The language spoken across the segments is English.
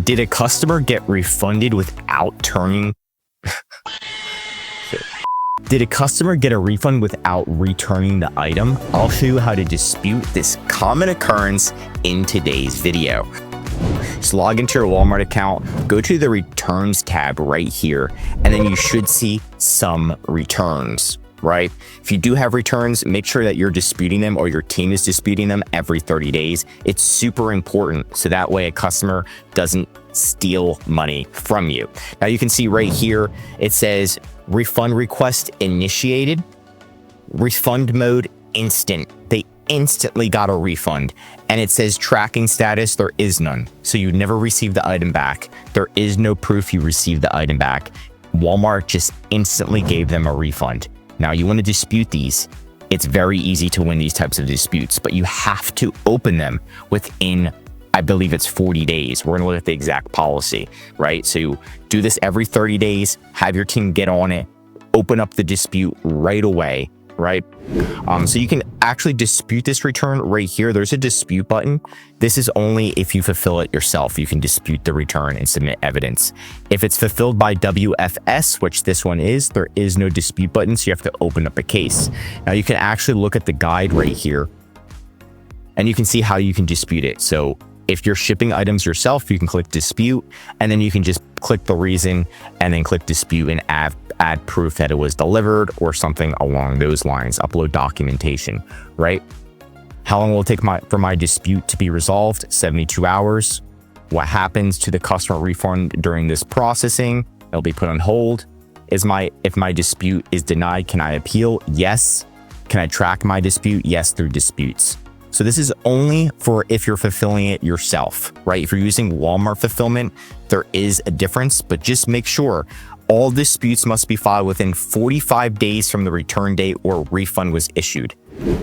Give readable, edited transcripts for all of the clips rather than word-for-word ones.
Did a customer get refunded without turning? Did a customer get a refund without returning the item? I'll show you how to dispute this common occurrence in today's video. Just log into your Walmart account, go to the returns tab right here, and then you should see some returns, right? If you do have returns, make sure that you're disputing them or your team is disputing them every 30 days. It's super important, so that way a customer doesn't steal money from you. Now you can see right here, it says refund request initiated, refund mode instant. They instantly got a refund, and it says tracking status, there is none. So you never received the item back. There is no proof you received the item back. Walmart just instantly gave them a refund. Now you want to dispute these. It's very easy to win these types of disputes, but you have to open them within, I believe it's 40 days. We're gonna look at the exact policy, right? So you do this every 30 days, have your team get on it, open up the dispute right away, right? So you can actually dispute this return right here. There's a dispute button. This is only if you fulfill it yourself. You can dispute the return and submit evidence. If it's fulfilled by WFS, which this one is, there is no dispute button, so you have to open up a case. Now you can actually look at the guide right here, and you can see how you can dispute it. So if you're shipping items yourself, you can click dispute, and then you can just click the reason and then click dispute and add proof that it was delivered or something along those lines. Upload documentation, right? How long will it take for my dispute to be resolved? 72 hours. What happens to the customer refund during this processing? It'll be put on hold. If my dispute is denied, can I appeal? Yes. Can I track my dispute? Yes, through disputes. So this is only for if you're fulfilling it yourself, right? If you're using Walmart fulfillment, there is a difference, but just make sure all disputes must be filed within 45 days from the return date or refund was issued.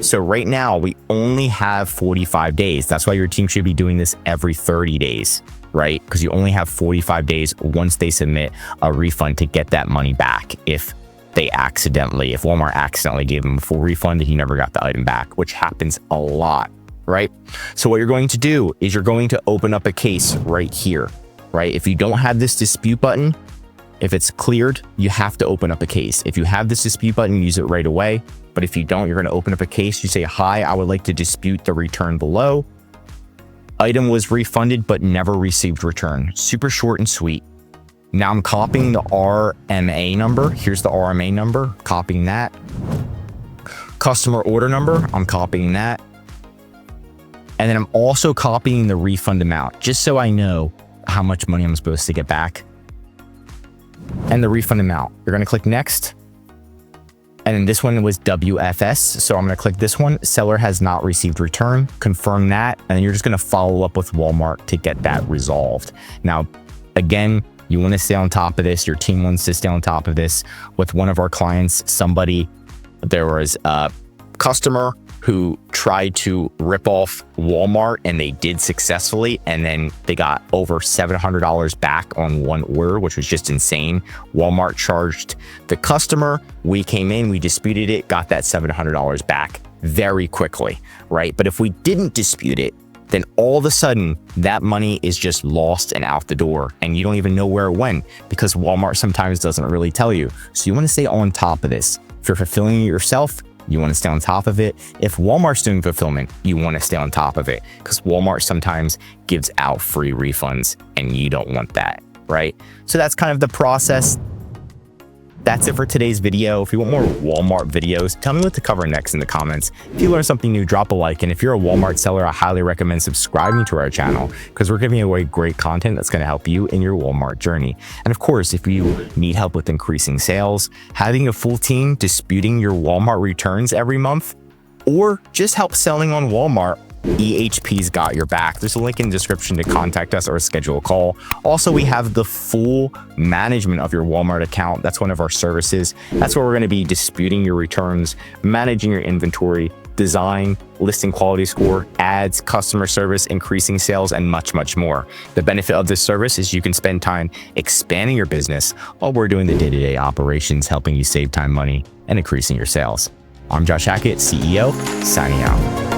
So right now we only have 45 days. That's why your team should be doing this every 30 days, right? Because you only have 45 days once they submit a refund to get that money back. If Walmart accidentally gave them a full refund and he never got the item back, which happens a lot, right? So what you're going to do is you're going to open up a case right here, right? If you don't have this dispute button, if it's cleared, you have to open up a case. If you have this dispute button, use it right away. But if you don't, you're going to open up a case. You say, hi, I would like to dispute the return below. Item was refunded, but never received return. Super short and sweet. Now I'm copying the RMA number. Here's the RMA number, copying that. Customer order number, I'm copying that. And then I'm also copying the refund amount, just so I know how much money I'm supposed to get back. And the refund amount. You're gonna click next. And then this one was WFS, so I'm gonna click this one. Seller has not received return, confirm that. And then you're just gonna follow up with Walmart to get that resolved. Now, again, you want to stay on top of this. Your team wants to stay on top of this. With one of our clients, there was a customer who tried to rip off Walmart, and they did successfully. And then they got over $700 back on one order, which was just insane. Walmart charged the customer. We came in, we disputed it, got that $700 back very quickly, right? But if we didn't dispute it, then all of a sudden that money is just lost and out the door, and you don't even know where it went because Walmart sometimes doesn't really tell you. So you want to stay on top of this. If you're fulfilling it yourself, you want to stay on top of it. If Walmart's doing fulfillment, you want to stay on top of it because Walmart sometimes gives out free refunds and you don't want that, right? So that's kind of the process. That's it for today's video. If you want more Walmart videos, tell me what to cover next in the comments. If you learned something new, drop a like. And if you're a Walmart seller, I highly recommend subscribing to our channel because we're giving away great content that's going to help you in your Walmart journey. And of course, if you need help with increasing sales, having a full team disputing your Walmart returns every month, or just help selling on Walmart, EHP's got your back. There's a link in the description to contact us or schedule a call. Also, we have the full management of your Walmart account. That's one of our services. That's where we're going to be disputing your returns, managing your inventory, design, listing quality score, ads, customer service, increasing sales, and much, much more. The benefit of this service is you can spend time expanding your business while we're doing the day-to-day operations, helping you save time, money, and increasing your sales. I'm Josh Hackett, CEO, signing out.